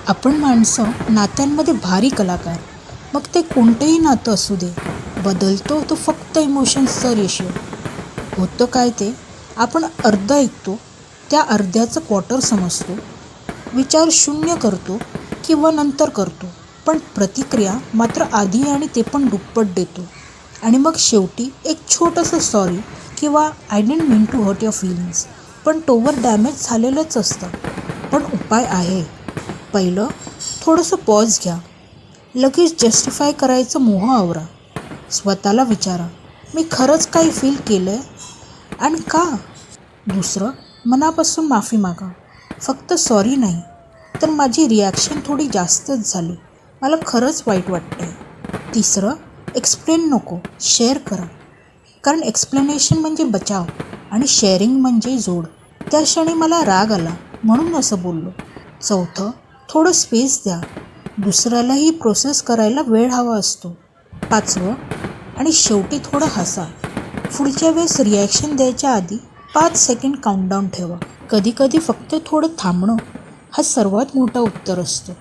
आपण माणसं नात्यांमध्ये भारी कलाकार. मग ते कोणतंही नातं असू दे, बदलतो तो फक्त इमोशन्सचा रेशिओ. होतं काय ते, आपण अर्धं ऐकतो, त्या अर्ध्याचं क्वार्टर समजतो, विचार शून्य करतो किंवा नंतर करतो, पण प्रतिक्रिया मात्र आधी आणि ते पण दुप्पट देतो. आणि मग शेवटी एक छोटंसं सॉरी किंवा I didn't mean to hurt your feelings, पण तोवर डॅमेज झालेलंच असतं. पण उपाय आहे. पहिलं, थोडंसं पॉज घ्या. लगेच जस्टिफाय करायचं मोह आवरा. स्वतःला विचारा, मी खरंच काही फील केलं आहे आणि का? दुसरं, मनापासून माफी मागा. फक्त सॉरी नाही, तर माझी रिॲक्शन थोडी जास्तच झाली, मला खरंच वाईट वाटतंय. तिसरं, एक्सप्लेन नको, शेअर करा. कारण एक्सप्लेनेशन म्हणजे बचाव आणि शेअरिंग म्हणजे जोड. त्या क्षणी मला राग आला म्हणून असं बोललो. चौथं, थोडं स्पेस द्या. दुसऱ्यालाही प्रोसेस करायला वेळ हवा असतो. पाचवं आणि शेवटी थोडं हसा. पुढच्या वेळेस रिॲक्शन द्यायच्या आधी 5 सेकंड काउंटडाऊन ठेवा. कधीकधी फक्त थोडं थांबणं हा सर्वात मोठं उत्तर असतं.